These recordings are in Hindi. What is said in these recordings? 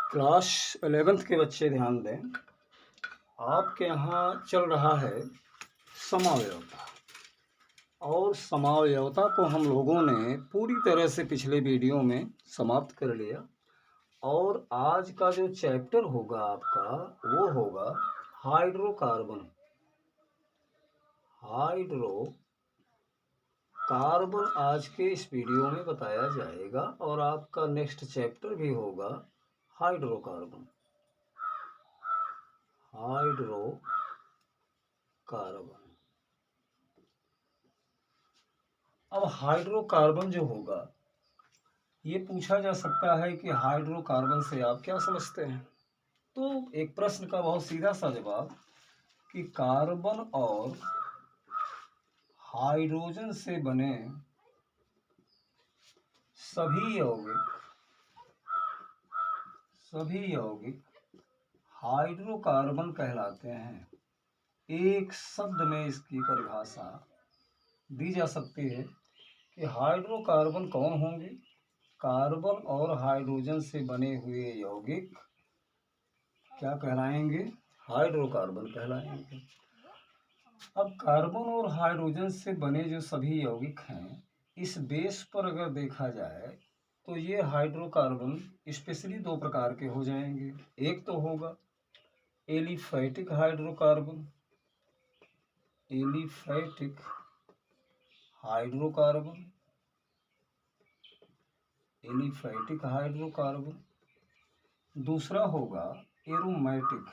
क्लास 11th के बच्चे ध्यान दें। आपके यहाँ चल रहा है समावयवता, और समावयवता को हम लोगों ने पूरी तरह से पिछले वीडियो में समाप्त कर लिया। और आज का जो चैप्टर होगा आपका वो होगा हाइड्रोकार्बन। हाइड्रोकार्बन आज के इस वीडियो में बताया जाएगा, और आपका नेक्स्ट चैप्टर भी होगा हाइड्रोकार्बन। अब हाइड्रोकार्बन जो होगा, ये पूछा जा सकता है कि हाइड्रोकार्बन से आप क्या समझते हैं। तो एक प्रश्न का बहुत सीधा सा जवाब कि कार्बन और हाइड्रोजन से बने सभी यौगिक हाइड्रोकार्बन कहलाते हैं। एक शब्द में इसकी परिभाषा दी जा सकती है कि हाइड्रोकार्बन कौन होंगे। कार्बन और हाइड्रोजन से बने हुए यौगिक क्या कहलाएंगे? हाइड्रोकार्बन कहलाएंगे। अब कार्बन और हाइड्रोजन से बने जो सभी यौगिक हैं, इस बेस पर अगर देखा जाए तो ये हाइड्रोकार्बन स्पेशली दो प्रकार के हो जाएंगे। एक तो होगा एलिफैटिक हाइड्रोकार्बन। दूसरा होगा एरोमैटिक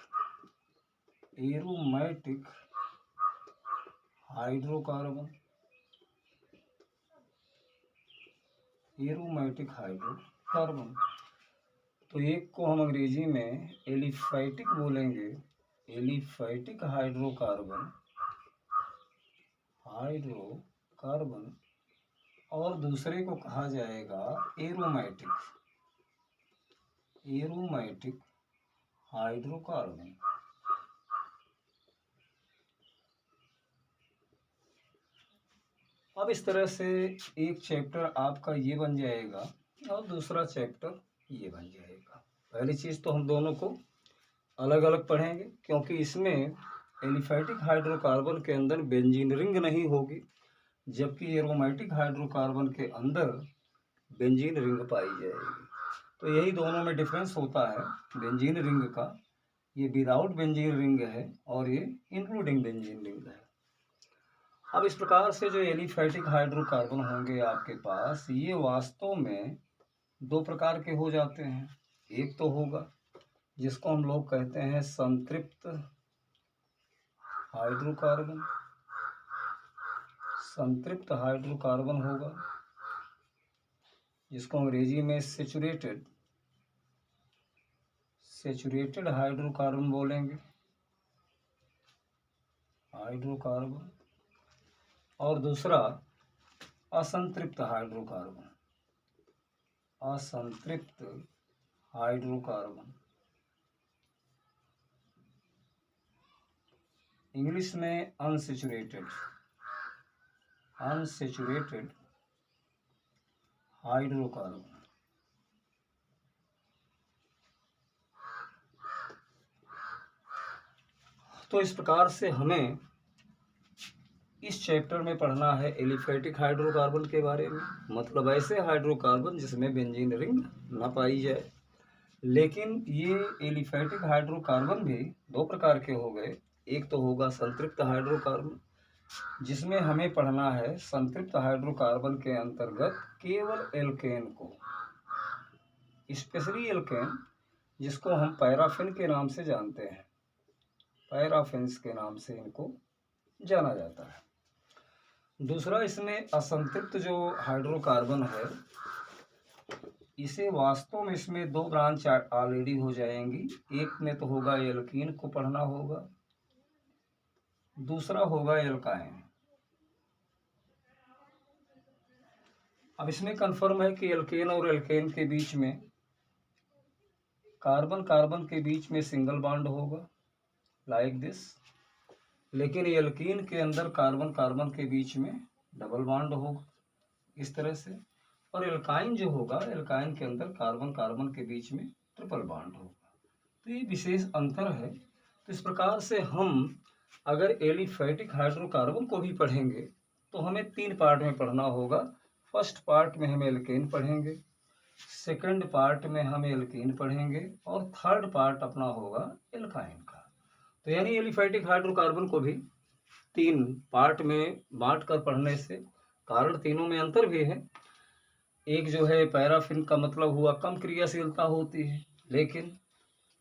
हाइड्रोकार्बन। तो एक को हम अंग्रेजी में एलिफैटिक बोलेंगे, एलिफैटिक हाइड्रोकार्बन, और दूसरे को कहा जाएगा एरोमैटिक हाइड्रोकार्बन। अब इस तरह से एक चैप्टर आपका ये बन जाएगा और दूसरा चैप्टर ये बन जाएगा। पहली चीज़ तो हम दोनों को अलग अलग पढ़ेंगे, क्योंकि इसमें एलिफैटिक हाइड्रोकार्बन के अंदर बेंजीन रिंग नहीं होगी, जबकि एरोमैटिक हाइड्रोकार्बन के अंदर बेंजीन रिंग पाई जाएगी। तो यही दोनों में डिफरेंस होता है बेंजीन रिंग का। ये विदाउट बेंजीन रिंग है और ये इंक्लूडिंग बेंजीन रिंग है। अब इस प्रकार से जो एलिफैटिक हाइड्रोकार्बन होंगे आपके पास, ये वास्तव में दो प्रकार के हो जाते हैं। एक तो होगा जिसको हम लोग कहते हैं संतृप्त हाइड्रोकार्बन होगा, जिसको अंग्रेजी में सैचुरेटेड हाइड्रोकार्बन बोलेंगे, और दूसरा असंतृप्त हाइड्रोकार्बन। इंग्लिश में अनसैचुरेटेड हाइड्रोकार्बन। तो इस प्रकार से हमें इस चैप्टर में पढ़ना है एलिफैटिक हाइड्रोकार्बन के बारे में, मतलब ऐसे हाइड्रोकार्बन जिसमें बेंजीन रिंग ना पाई जाए। लेकिन ये एलिफैटिक हाइड्रोकार्बन भी दो प्रकार के हो गए। एक तो होगा संतृप्त हाइड्रोकार्बन, जिसमें हमें पढ़ना है संतृप्त हाइड्रोकार्बन के अंतर्गत केवल एल्केन को, स्पेशली एल्केन, जिसको हम पैराफिन के नाम से जानते हैं। पैराफिन्स के नाम से इनको जाना जाता है। दूसरा, इसमें असंतृप्त जो हाइड्रोकार्बन है, इसे वास्तव में इसमें दो ब्रांच ऑलरेडी हो जाएंगी। एक में तो होगा एल्कीन को पढ़ना होगा, दूसरा होगा एल्काइन। अब इसमें कंफर्म है कि एल्केन और एल्केन के बीच में, कार्बन कार्बन के बीच में सिंगल बॉन्ड होगा लाइक दिस, लेकिन एल्कीन के अंदर कार्बन कार्बन के बीच में डबल बॉन्ड होगा इस तरह से। और एल्काइन जो होगा, एल्काइन के अंदर कार्बन कार्बन के बीच में ट्रिपल बॉन्ड होगा। तो ये विशेष अंतर है। तो इस प्रकार से हम अगर एलिफैटिक हाइड्रोकार्बन को भी पढ़ेंगे तो हमें 3 पार्ट में पढ़ना होगा। फर्स्ट पार्ट में हम एल्केन पढ़ेंगे, सेकंड पार्ट में हम एल्कीन पढ़ेंगे और थर्ड पार्ट अपना होगा एल्काइन का। तो यानी एलिफैटिक हाइड्रोकार्बन को भी 3 पार्ट में बांट कर पढ़ने से कारण तीनों में अंतर भी है। एक जो है पैराफिन का मतलब हुआ कम क्रियाशीलता होती है, लेकिन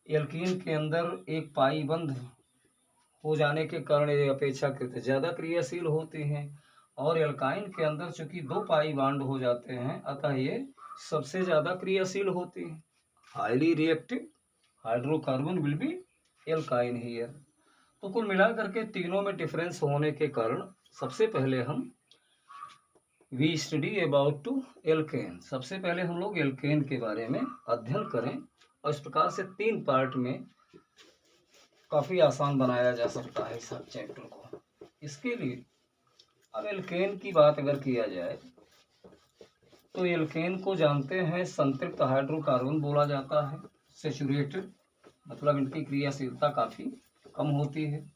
एल्कीन के अंदर एक पाई बंध हो जाने के कारण ये अपेक्षाकृत ज़्यादा क्रियाशील होती हैं, और एल्काइन के अंदर चूंकि 2 पाई बॉन्ड हो जाते हैं, अतः ये सबसे ज़्यादा क्रियाशील होती है। Highly reactive hydrocarbon will be alkyne here. तो कुल मिलाकर के तीनों में डिफरेंस होने के कारण सबसे पहले हम we study about to alkane, सबसे पहले हम लोग एल्केन के बारे में अध्ययन करें, और इस प्रकार से 3 पार्ट में काफ़ी आसान बनाया जा सकता है इस चैप्टर को। इसके लिए अब एल्केन की बात अगर किया जाए तो एल्केन को जानते हैं संतृप्त हाइड्रोकार्बन बोला जाता है। सैचुरेटेड मतलब इनकी क्रियाशीलता काफ़ी कम होती है।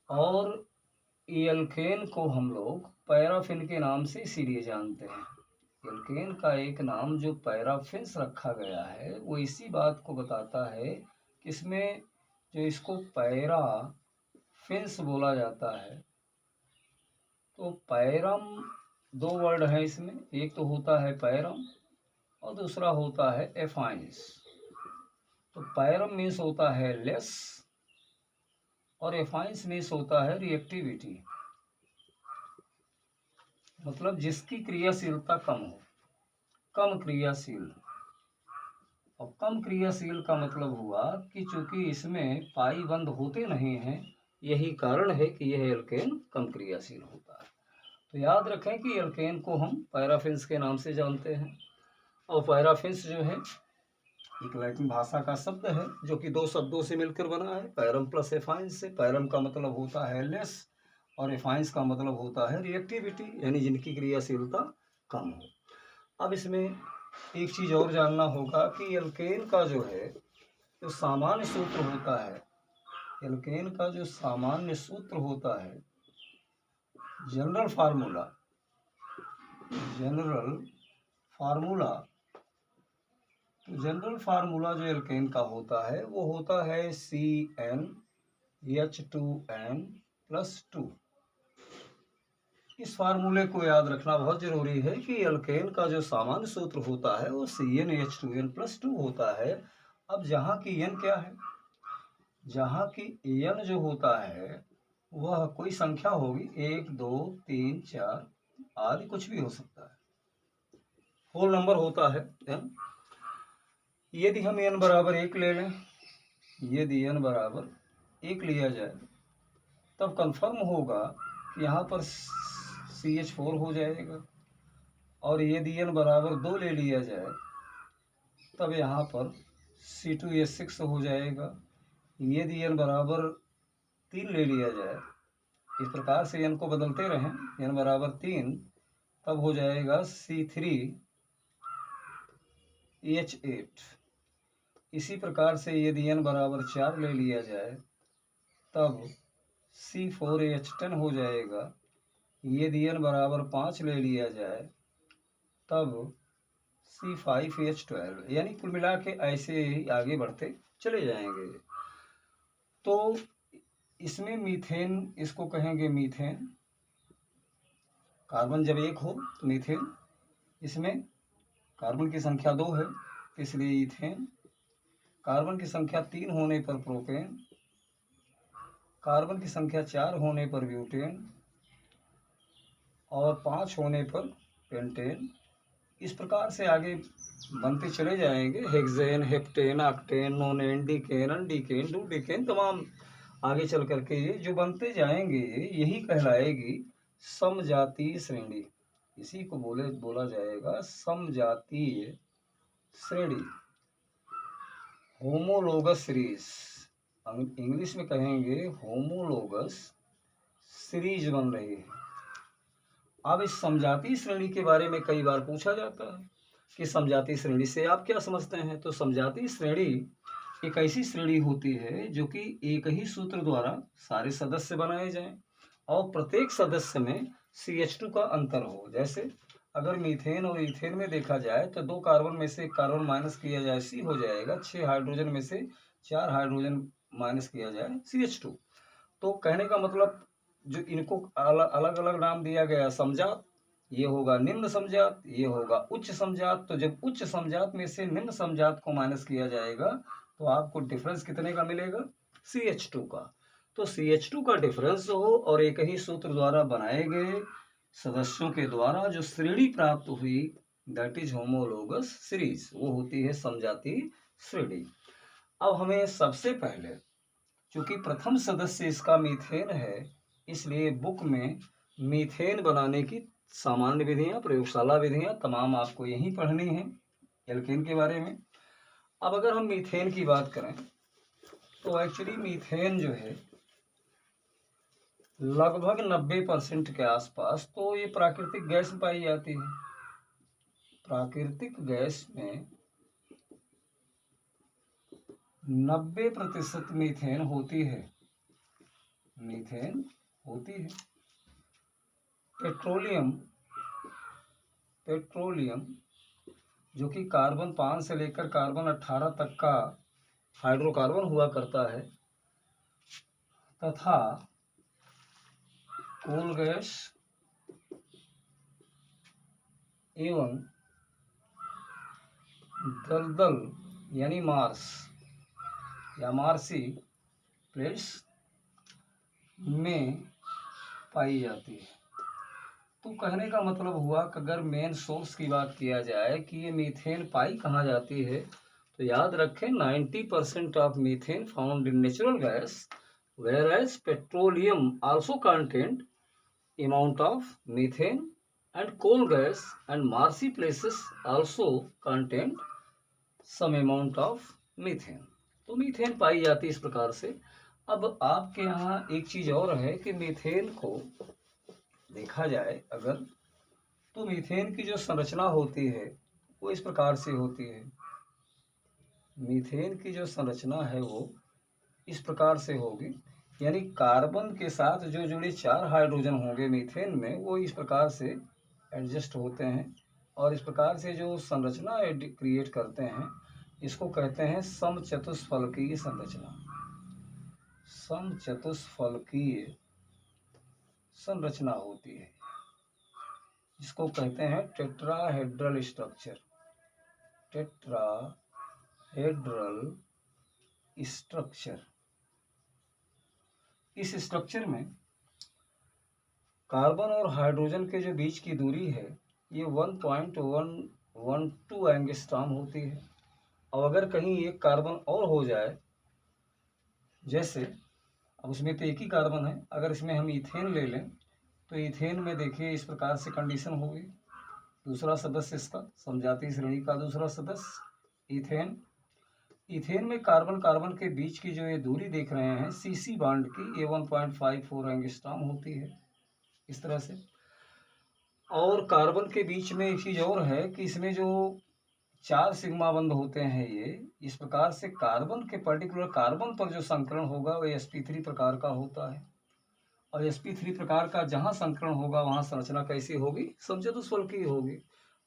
और एल्केन को हम लोग पैराफिन के नाम से इसीलिए जानते हैं। एल्केन का एक नाम जो पैराफिन्स रखा गया है वो इसी बात को बताता है कि इसमें जो इसको पैराफिन्स बोला जाता है, तो पैरम 2 वर्ड है इसमें, एक तो होता है पैरम और दूसरा होता है एफाइंस। तो पैरम मीन्स होता है लेस और एफाइंस मीन्स होता है रिएक्टिविटी, मतलब जिसकी क्रियाशीलता कम हो, कम क्रियाशील। और कम क्रियाशील का मतलब हुआ कि चूंकि इसमें पाई बंद होते नहीं हैं, यही कारण है कि यह एल्केन कम क्रियाशील होता है। तो याद रखें कि एल्केन को हम पैराफिन्स के नाम से जानते हैं। और पैराफिन्स जो है एक लैटिन भाषा का शब्द है जो कि 2 शब्दों से मिलकर बना है, पैरम प्लस एफाइंस से। पैरम का मतलब होता है लेस और एफाइंस का मतलब होता है रिएक्टिविटी, यानी जिनकी क्रियाशीलता कम हो। अब इसमें एक चीज़ और जानना होगा कि एल्केन का जो है जो सामान्य सूत्र होता है, एल्केन का जो सामान्य सूत्र होता है, जनरल फार्मूला तो जनरल फार्मूला जो एल्केन का होता है वो होता है CnH2n+2। इस फार्मूले को याद रखना बहुत जरूरी है कि एल्केन का जो सामान्य सूत्र होता है वो CnH2n+2 होता है। अब जहाँ की n क्या है, जहाँ की n जो होता है वह कोई संख्या होगी, 1 2 3 4 आदि कुछ भी हो सकता है, होल नंबर होता है n। यदि हम n बराबर 1 ले लें, यदि n बराबर 1 लिया जाए तब कंफर्म होगा कि यहाँ पर CH4 हो जाएगा, और यदि n बराबर 2 ले लिया जाए तब यहाँ पर C2H6 हो जाएगा। यदि n बराबर 3 ले लिया जाए, इस प्रकार से n को बदलते रहें, n बराबर 3 तब हो जाएगा C3H8। इसी प्रकार से यदि n बराबर 4 ले लिया जाए तब C4H10 हो जाएगा। यदि n बराबर 5 ले लिया जाए तब C5H12, यानी कुल मिला के ऐसे ही आगे बढ़ते चले जाएंगे। तो इसमें मीथेन, इसको कहेंगे मीथेन, कार्बन जब 1 हो तो मीथेन, इसमें कार्बन की संख्या 2 है इसलिए ईथेन, कार्बन की संख्या 3 होने पर प्रोपेन, कार्बन की संख्या 4 होने पर ब्यूटेन और 5 होने पर पेंटेन। इस प्रकार से आगे बनते चले जाएंगे, hexane, heptane, octane, nonane, decane, undecane, dodecane, तमाम आगे चल करके ये जो बनते जाएंगे यही कहलाएगी समजातीय श्रेणी। इसी को बोला जाएगा समजातीय श्रेणी, होमोलोगस सीरीज, इंग्लिश में कहेंगे होमोलोगस सीरीज बन रही है। अब इस समजातीय श्रेणी के बारे में कई बार पूछा जाता है कि समजातीय श्रेणी से आप क्या समझते हैं? तो समजातीय श्रेणी एक ऐसी श्रेणी होती है जो कि एक ही सूत्र द्वारा सारे सदस्य बनाए जाएं और प्रत्येक सदस्य में CH2 का अंतर हो। जैसे अगर मीथेन और इथेन में देखा जाए तो 2 कार्बन में से 1 कार्बन माइनस किया जाए C हो जाएगा, 6 हाइड्रोजन में से 4 हाइड्रोजन माइनस किया जाए CH2। तो कहने का मतलब जो इनको अलग अलग नाम दिया गया, समजात, ये होगा निम्न समजात, ये होगा उच्च समजात। तो जब उच्च समजात में से निम्न समजात को माइनस किया जाएगा तो आपको डिफरेंस कितने का मिलेगा? CH2 का। तो CH2 का डिफरेंस हो और एक ही सूत्र द्वारा बनाए गए सदस्यों के द्वारा जो श्रेणी प्राप्त हुई, दैट इज होमोलोगस सीरीज, वो होती है समजातीय श्रेणी। अब हमें सबसे पहले, चूंकि प्रथम सदस्य इसका मीथेन है, इसलिए बुक में मीथेन बनाने की सामान्य विधियां, प्रयोगशाला विधियां तमाम आपको यहीं पढ़नी है एल्केन के बारे में। अब अगर हम मीथेन की बात करें तो एक्चुअली मीथेन जो है लगभग 90% के आसपास तो ये प्राकृतिक गैस में पाई जाती है। प्राकृतिक गैस में 90% मीथेन होती है। मीथेन होती है। पेट्रोलियम जो कि कार्बन 5 से लेकर कार्बन 18 तक का हाइड्रोकार्बन हुआ करता है, तथा कोल गैस एवं दलदल यानी मार्स या मार्सी प्लेट्स में पाई जाती है। तो कहने का मतलब हुआ कि अगर मेन सोर्स की बात किया जाए कि ये मीथेन पाई कहाँ जाती है, तो याद रखें 90% of methane found in natural gas, whereas petroleum also contained amount of methane and coal gas and marshy places also contained some amount of methane। तो मीथेन पाई जाती है इस प्रकार से। अब आपके यहाँ एक चीज और है कि मीथेन को देखा जाए अगर, तो मीथेन की जो संरचना होती है वो इस प्रकार से होती है। मीथेन की जो संरचना है वो इस प्रकार से होगी, यानी कार्बन के साथ जो जुड़े 4 हाइड्रोजन होंगे मीथेन में, वो इस प्रकार से एडजस्ट होते हैं और इस प्रकार से जो संरचना क्रिएट करते हैं, इसको कहते हैं समचतुष्फलकीय संरचना। समचतुष्फलकीय संरचना होती है, इसको कहते हैं टेट्राहेड्रल स्ट्रक्चर। Tetrahedral structure. इस स्ट्रक्चर में कार्बन और हाइड्रोजन के जो बीच की दूरी है ये 1.112 एंगस्ट्रॉम होती है। और अगर कहीं एक कार्बन और हो जाए, जैसे अब उसमें तो एक ही कार्बन है, अगर इसमें हम इथेन ले लें तो इथेन में देखिए इस प्रकार से कंडीशन होगी। दूसरा सदस्य इसका समजातीय श्रेणी का दूसरा सदस्य इथेन। इथेन में कार्बन कार्बन के बीच की जो ये दूरी देख रहे हैं CC बॉन्ड की, ये 1.54 एंगस्ट्रॉम होती है इस तरह से। और कार्बन के बीच में एक चीज और है कि इसमें जो 4 सिग्मा बंध होते हैं, ये इस प्रकार से कार्बन के पर्टिकुलर कार्बन पर जो संकरण होगा वो sp3 प्रकार का होता है। और sp3 प्रकार का जहाँ संकरण होगा वहाँ संरचना कैसी होगी? समचतुष्फलकीय होगी।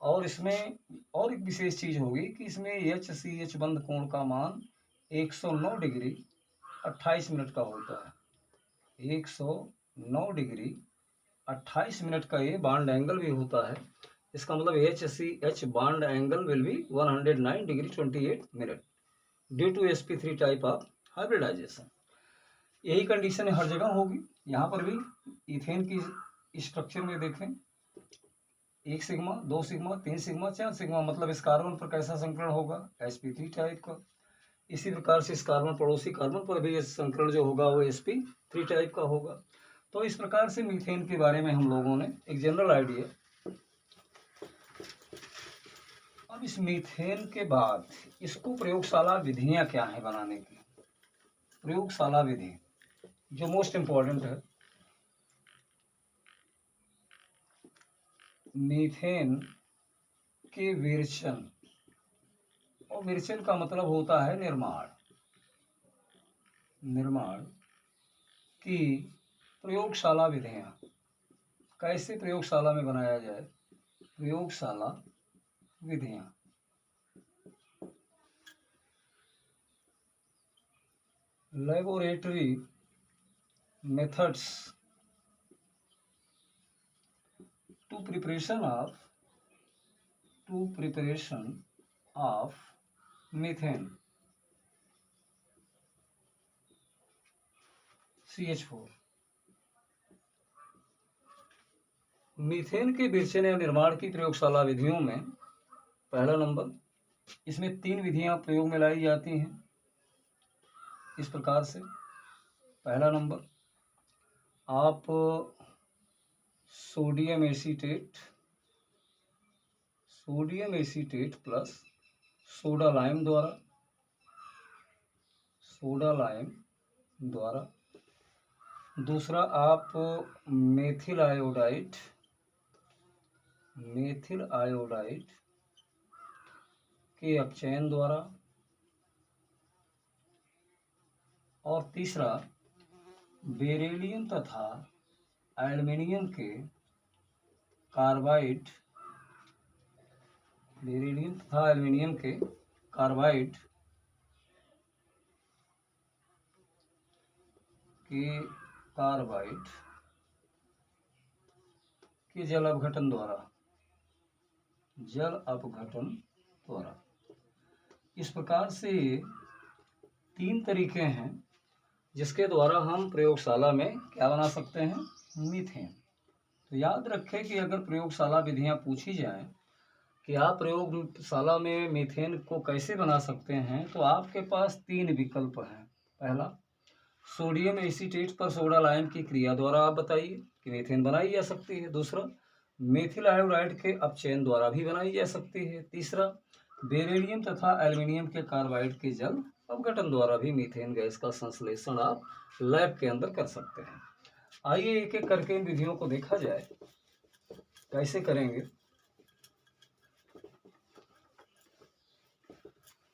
और इसमें और एक विशेष चीज होगी कि इसमें HCH बंध कोण का मान 109 डिग्री 28 मिनट का होता है। 109 डिग्री 28 मिनट का ये बॉन्ड एंगल भी होता है। इसका मतलब HCH bond angle will be 109 degree 28 minute due to sp3 type of hybridization. यही कंडीशन हर जगह होगी। यहाँ पर भी इथेन की स्ट्रक्चर में देखें 1 सिग्मा 2 सिग्मा 3 सिग्मा 4 सिग्मा, मतलब इस कार्बन पर कैसा संकरण होगा? sp3 टाइप का। इसी प्रकार से इस कार्बन पड़ोसी कार्बन पर भी संकरण जो होगा वो sp3 टाइप का होगा। तो इस प्रकार से मीथेन के बारे में हम लोगों ने एक जनरल आइडिया। अब इस मीथेन के बाद इसको प्रयोगशाला विधियां क्या है बनाने की? प्रयोगशाला विधि जो मोस्ट इम्पोर्टेंट है, मीथेन के विरेचन, और विरेचन का मतलब होता है निर्माण, निर्माण की प्रयोगशाला विधियां। कैसे प्रयोगशाला में बनाया जाए, प्रयोगशाला विधियां। Laboratory methods to preparation of methane CH4। Methane के विरेचन या निर्माण की प्रयोगशाला विधियों में पहला नंबर, इसमें 3 विधियां प्रयोग में लाई जाती हैं इस प्रकार से। पहला नंबर, आप sodium acetate plus soda lime द्वारा। दूसरा, आप मेथिल आयोडाइड के अपचयन द्वारा। और तीसरा, बेरिलियम तथा एल्युमिनियम के कार्बाइड के जल अपघटन द्वारा। इस प्रकार से 3 तरीके हैं जिसके द्वारा हम प्रयोगशाला में क्या बना सकते हैं, मीथेन। तो याद रखें कि अगर प्रयोगशाला विधियां पूछी जाएं कि आप प्रयोगशाला में मीथेन को कैसे बना सकते हैं, तो आपके पास 3 विकल्प हैं। पहला, सोडियम एसीटेट पर सोडा लाइम की क्रिया द्वारा आप बताइए कि मीथेन बनाई जा सकती है। दूसरा, मेथिल आयोडाइड के अपचयन द्वारा भी बनाई जा सकती है। तीसरा, बेरिलियम तथा एल्युमिनियम के कार्बाइड के जल अपघटन द्वारा भी मीथेन गैस का संश्लेषण आप लैब के अंदर कर सकते हैं। आइए एक एक करके इन विधियों को देखा जाए, कैसे करेंगे।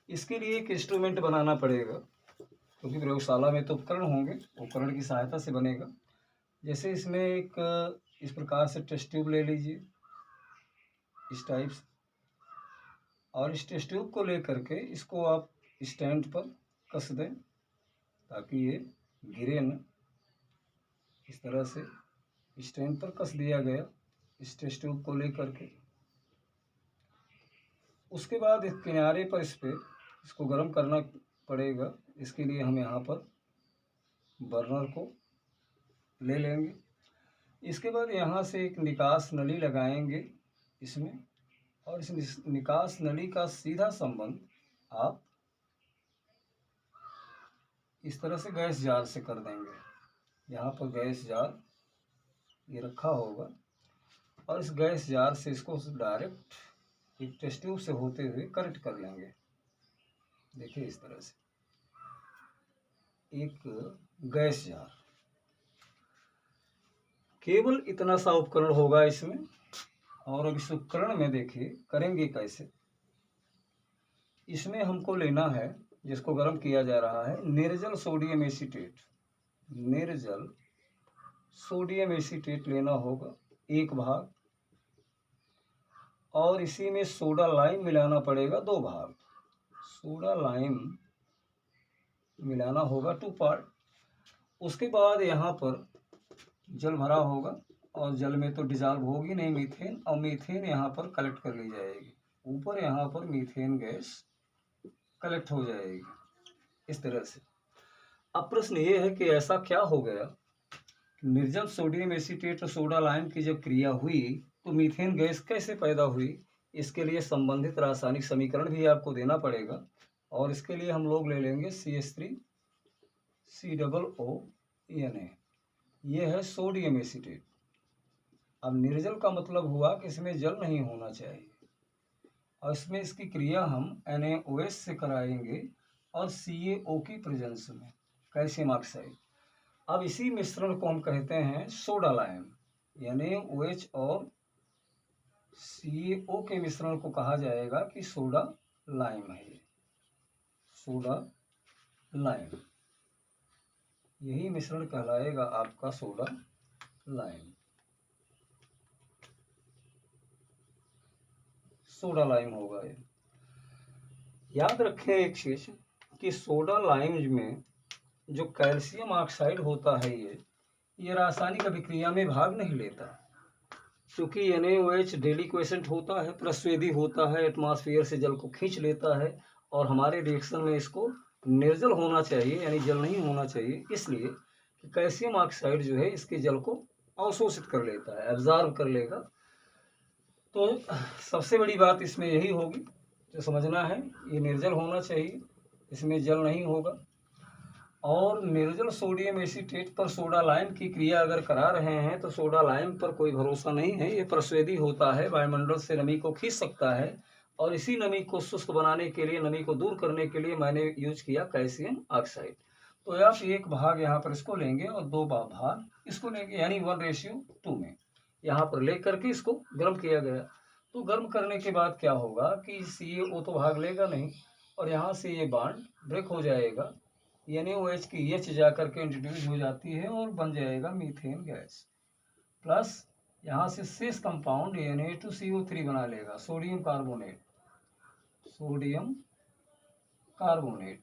इसके लिए एक इंस्ट्रूमेंट बनाना पड़ेगा, क्योंकि प्रयोगशाला में तो उपकरण होंगे, उपकरण की सहायता से बनेगा। जैसे इसमें एक इस प्रकार से टेस्ट ट्यूब ले लीजिए, इस टाइप से, और इस टेस्ट ट्यूब को लेकर के इसको आप स्टैंड पर कस दें ताकि ये गिरे न। इस तरह से स्टैंड पर कस दिया गया इस टेस्ट ट्यूब को लेकर के। उसके बाद इस किनारे पर इसको गर्म करना पड़ेगा। इसके लिए हम यहाँ पर बर्नर को ले लेंगे। इसके बाद यहाँ से एक निकास नली लगाएंगे इसमें, और इस निकास नली का सीधा संबंध आप इस तरह से गैस जार से कर देंगे। यहाँ पर गैस जार ये रखा होगा, और इस गैस जार से इसको डायरेक्ट एक टेस्ट ट्यूब से होते हुए कनेक्ट कर लेंगे। देखिए इस तरह से एक गैस जार, केवल इतना सा उपकरण होगा इसमें। और अब इस उपकरण में देखिए करेंगे कैसे। इसमें हमको लेना है, जिसको गर्म किया जा रहा है, निर्जल सोडियम एसीटेट लेना होगा 1 भाग, और इसी में सोडा लाइम मिलाना पड़ेगा 2 भाग। सोडा लाइम मिलाना होगा 2 पार्ट। उसके बाद यहाँ पर जल भरा होगा, और जल में तो डिजॉल्व होगी नहीं मीथेन, और मीथेन यहाँ पर कलेक्ट कर ली जाएगी। ऊपर यहाँ पर मीथेन गैस कलेक्ट हो जाएगी इस तरह से। अब प्रश्न ये है कि ऐसा क्या हो गया, निर्जल सोडियम एसीटेट और सोडा लाइम की जब क्रिया हुई तो मीथेन गैस कैसे पैदा हुई। इसके लिए संबंधित रासायनिक समीकरण भी आपको देना पड़ेगा, और इसके लिए हम लोग ले लेंगे CH3COONA। ये है सोडियम एसीटेट। अब निर्जल का मतलब हुआ कि इसमें जल नहीं होना चाहिए, और इसमें इसकी क्रिया हम NaOH से कराएंगे, और CaO की प्रेजेंस में कैल्शियम ऑक्साइड। अब इसी मिश्रण को हम कहते हैं सोडा लाइम। NaOH और CaO के मिश्रण को कहा जाएगा कि सोडा लाइम है, ये सोडा लाइम, यही मिश्रण कहलाएगा आपका सोडा लाइम, सोडा लाइम होगा ये। याद रखें एक चीज कि सोडा लाइम में जो कैल्शियम ऑक्साइड होता है ये रासायनिक अभिक्रिया में भाग नहीं लेता, क्योंकि NaOH डेलिक्वेसेंट होता है, प्रस्वेदी होता है, एटमॉस्फेयर से जल को खींच लेता है और हमारे रिएक्शन में इसको निर्जल होना चाहिए, यानी जल नहीं होना चाहिए, इसलिए कि कैल्शियम ऑक्साइड जो है इसके जल को अवशोषित कर लेता है, एब्जॉर्ब कर लेगा। तो सबसे बड़ी बात इसमें यही होगी जो समझना है, ये निर्जल होना चाहिए, इसमें जल नहीं होगा। और निर्जल सोडियम एसीटेट पर सोडा लाइम की क्रिया अगर करा रहे हैं तो सोडा लाइम पर कोई भरोसा नहीं है, ये प्रस्वेदी होता है, वायुमंडल से नमी को खींच सकता है, और इसी नमी को शुष्क बनाने के लिए, नमी को दूर करने के लिए मैंने यूज किया कैल्शियम ऑक्साइड। तो आप एक भाग यहाँ पर इसको लेंगे और दो भाग इसको लेंगे, यानी 1:2 में यहाँ पर ले करके इसको गर्म किया गया। तो गर्म करने के बाद क्या होगा कि CaO तो भाग लेगा नहीं, और यहाँ से ये बॉन्ड ब्रेक हो जाएगा, NaOH की H जाकर के इंट्रोड्यूस हो जाती है और बन जाएगा मीथेन गैस, प्लस यहाँ से शेष कंपाउंड Na2CO3 बना लेगा, सोडियम कार्बोनेट, सोडियम कार्बोनेट।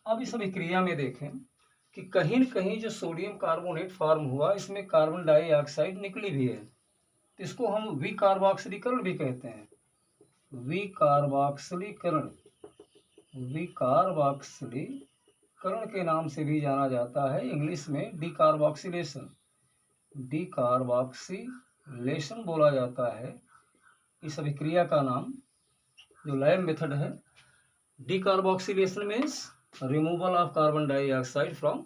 अब इस अभिक्रिया में देखें कि कहीं न कहीं जो सोडियम कार्बोनेट फॉर्म हुआ इसमें कार्बन डाइऑक्साइड निकली भी है, तो इसको हम विकार्बोक्सिलीकरण भी कहते हैं, विकार्बोक्सिलीकरण, विकार्बोक्सिलीकरण के नाम से भी जाना जाता है, इंग्लिश में डिकार्बोक्सिलेशन, डिकार्बोक्सिलेशन बोला जाता है इस अभिक्रिया का नाम, जो लैब मेथड है। Decarboxylation means removal of carbon dioxide from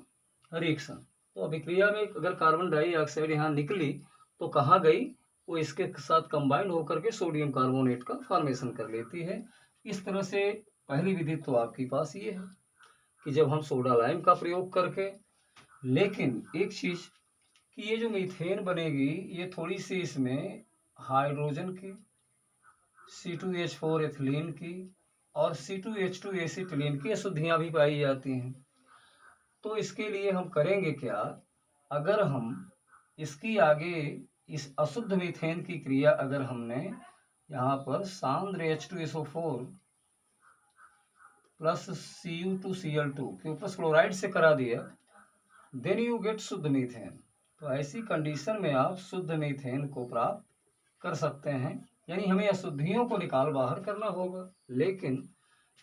reaction. तो अभिक्रिया में अगर कार्बन डाइऑक्साइड यहाँ निकली तो कहाँ गई, वो इसके साथ कंबाइंड होकर के सोडियम कार्बोनेट का फॉर्मेशन कर लेती है। इस तरह से पहली विधि तो आपके पास ये है कि जब हम सोडा लाइम का प्रयोग करके, लेकिन एक चीज कि ये जो मीथेन बनेगी ये थोड़ी सी इसमें हाइड्रोजन की, C2H4 एथिलीन की और C2H2 एसिटिलीन की अशुद्धियां भी पाई जाती हैं। तो इसके लिए हम करेंगे क्या, अगर हम इसकी आगे इस अशुद्ध मीथेन की क्रिया अगर हमने यहाँ पर सांद्र H2SO4 प्लस Cu2Cl2 के ऊपर क्लोराइड से करा दिया, देन यू गेट शुद्ध मीथेन। तो ऐसी कंडीशन में आप शुद्ध मीथेन को प्राप्त कर सकते हैं, यानी हमें अशुद्धियों को निकाल बाहर करना होगा। लेकिन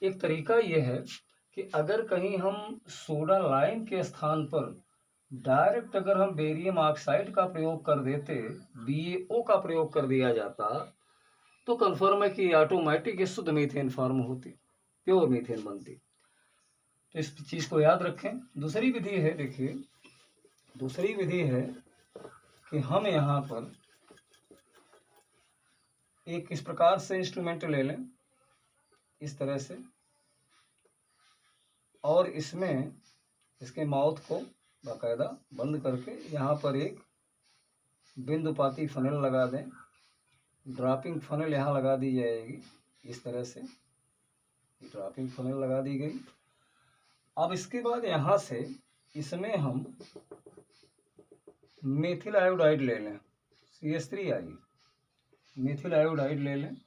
एक तरीका यह है कि अगर कहीं हम सोडा लाइम के स्थान पर डायरेक्ट अगर हम बेरियम ऑक्साइड का प्रयोग कर देते, BaO का प्रयोग कर दिया जाता, तो कन्फर्म है कि ऑटोमेटिक शुद्ध मीथेन फॉर्म होती, प्योर मीथेन बनती। तो इस चीज को याद रखें। दूसरी विधि है, देखिए दूसरी विधि है कि हम यहाँ पर एक इस प्रकार से इंस्ट्रूमेंट ले लें, इस तरह से, और इसमें इसके माउथ को बाकायदा बंद करके यहाँ पर एक बिंदुपाती फनेल लगा दें, ड्रॉपिंग फनेल यहाँ लगा दी जाएगी, इस तरह से ड्रॉपिंग फनेल लगा दी गई। अब इसके बाद यहाँ से इसमें हम मेथिल आयोडाइड ले लें, CH3I, मेथिल आयोडाइड ले लें,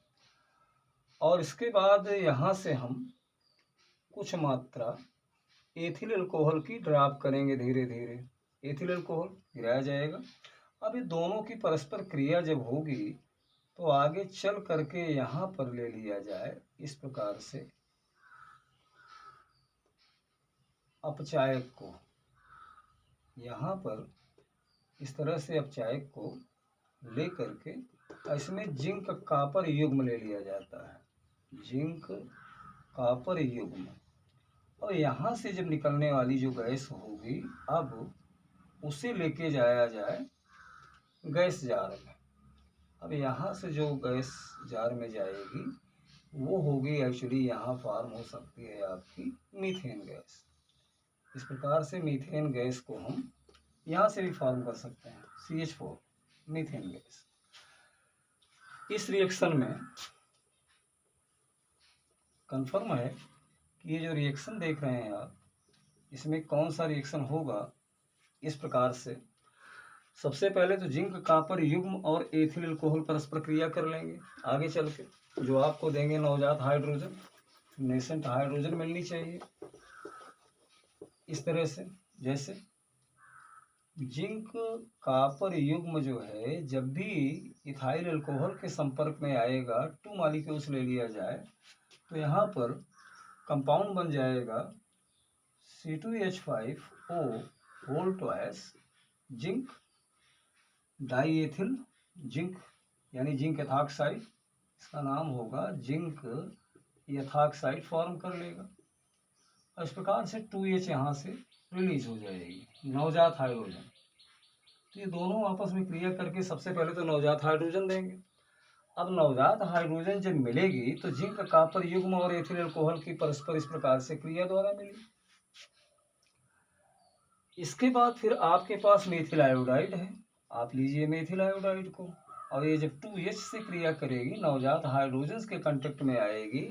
और इसके बाद यहाँ से हम कुछ मात्रा एथिल अल्कोहल की ड्रॉप करेंगे, धीरे धीरे एथिल अल्कोहल गिराया जाएगा। अब ये दोनों की परस्पर क्रिया जब होगी तो आगे चल करके यहाँ पर ले लिया जाए इस प्रकार से अपचायक को, यहाँ पर इस तरह से अपचायक को ले करके इसमें जिंक कापर युग्म ले लिया जाता है, जिंक कापर युग्म, और यहाँ से जब निकलने वाली जो गैस होगी अब उसे लेके जाया जाए गैस जार में। अब यहाँ से जो गैस जार में जाएगी वो होगी एक्चुअली यहाँ फॉर्म हो सकती है आपकी मीथेन गैस। इस प्रकार से मीथेन गैस को हम यहाँ से भी फॉर्म कर सकते हैं, CH4 मीथेन गैस। इस रिएक्शन में कंफर्म है कि ये जो रिएक्शन देख रहे हैं आप, इसमें कौन सा रिएक्शन होगा। इस प्रकार से सबसे पहले तो जिंक कॉपर युग्म और एथिल अल्कोहल परस्पर क्रिया कर लेंगे। आगे चल के जो आपको देंगे नवजात हाइड्रोजन, नेसेंट हाइड्रोजन मिलनी चाहिए। इस तरह से जैसे जिंक कॉपर युग्म जो है, जब भी इथाइल अल्कोहल के संपर्क में आएगा, 2 मॉलिक्यूल्स ले लिया जाए तो यहाँ पर कंपाउंड बन जाएगा C2H5O whole twice zinc diethyl zinc, यानी जिंक एथॉक्साइड, इसका नाम होगा जिंक एथॉक्साइड फॉर्म कर लेगा। इस प्रकार से 2H यहाँ से रिलीज हो जाएगी, नवजात हाइड्रोजन। तो ये दोनों आपस में क्रिया करके सबसे पहले तो नवजात हाइड्रोजन देंगे। अब नवजात हाइड्रोजन जब मिलेगी तो जिंक कॉपर युग्म और एथिल अल्कोहल की परस्पर इस प्रकार से क्रिया द्वारा मिलेगी। इसके बाद फिर आपके पास मेथिल आयोडाइड है, आप लीजिए मेथिल आयोडाइड को, और ये जब 2H से क्रिया करेगी, नवजात हाइड्रोजन के कांटेक्ट में आएगी,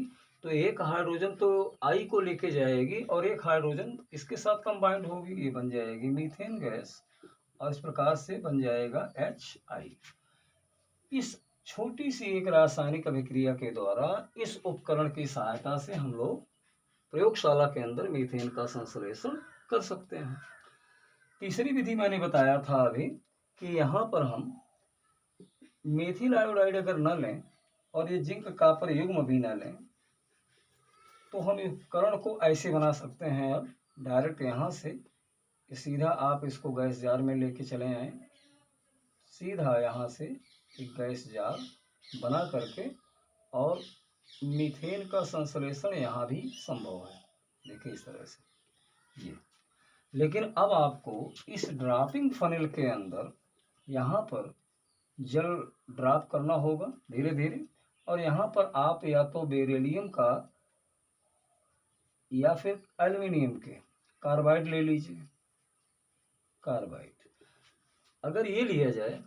तो एक हाइड्रोजन तो I को लेके जाएगी और एक हाइड्रोजन इसके साथ कंबाइंड होगी, ये बन जाएगी मीथेन गैस, और इस प्रकार से बन जाएगा HI। इस छोटी सी एक रासायनिक अभिक्रिया के द्वारा इस उपकरण की सहायता से हम लोग प्रयोगशाला के अंदर मीथेन का संश्लेषण कर सकते हैं। तीसरी विधि मैंने बताया था अभी कि यहाँ पर हम मेथिल आयोडाइड अगर न लें और ये जिंक कॉपर युग्म भी न लें, तो हम इस उपकरण को ऐसे बना सकते हैं। अब डायरेक्ट यहाँ से सीधा आप इसको गैस जार में लेके चले आए, सीधा यहाँ से एक गैस जार बना करके, और मीथेन का संश्लेषण यहाँ भी संभव है। देखिए इस तरह से ये। लेकिन अब आपको इस ड्रॉपिंग फनेल के अंदर यहाँ पर जल ड्रॉप करना होगा धीरे धीरे, और यहाँ पर आप या तो बेरिलियम का या फिर एल्युमिनियम के कार्बाइड ले लीजिए। कार्बाइड अगर ये लिया जाए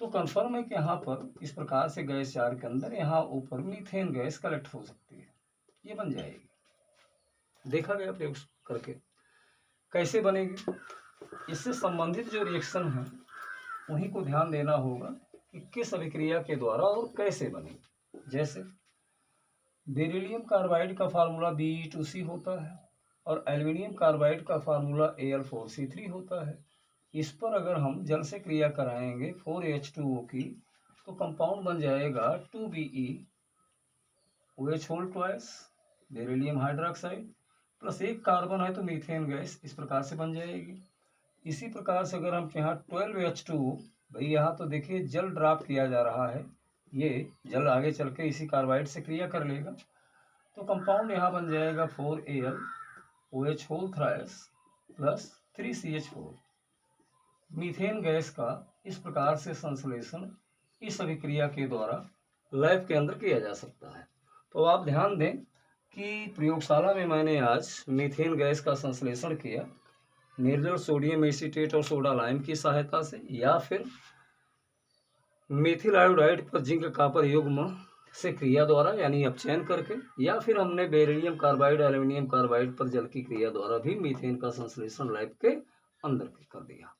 तो कंफर्म है कि यहाँ पर इस प्रकार से गैस जार के अंदर यहाँ ऊपर मीथेन गैस कलेक्ट हो सकती है, ये बन जाएगी। देखा गया प्रयोग करके कैसे बनेगी। इससे संबंधित जो रिएक्शन है उन्हीं को ध्यान देना होगा कि किस अभिक्रिया के द्वारा और कैसे बनेगी। जैसे बेरिलियम कार्बाइड का फार्मूला Be2C होता है और एल्युमिनियम कार्बाइड का फार्मूला Al4C3 होता है। इस पर अगर हम जल से क्रिया कराएंगे 4H2O की, तो कंपाउंड बन जाएगा 2Be OH whole twice beryllium hydroxide plus एक कार्बन है तो मीथेन गैस, इस प्रकार से बन जाएगी। इसी प्रकार से अगर हम यहाँ 12H2O, भाई यहाँ तो देखिए जल ड्रॉप किया जा रहा है, ये जल आगे चल के इसी कार्बाइड से क्रिया कर लेगा, तो कंपाउंड यहाँ बन जाएगा 4Al OH whole thrice plus 3CH4। Methane gas का इस प्रकार से संश्लेषण इस अभिक्रिया के द्वारा लैब के अंदर किया जा सकता है। तो आप ध्यान दें कि प्रयोगशाला में मैंने आज मीथेन गैस का संश्लेषण किया निर्जल सोडियम एसीटेट और सोडा लाइम की सहायता से, या फिर मेथिल आयोडाइड पर जिंक कॉपर युग्म से क्रिया द्वारा यानी अपचयन करके, या फिर हमने बेरिलियम कार्बाइड एल्युमिनियम कार्बाइड पर जल की क्रिया द्वारा भी मीथेन का संश्लेषण लैब के अंदर कर दिया।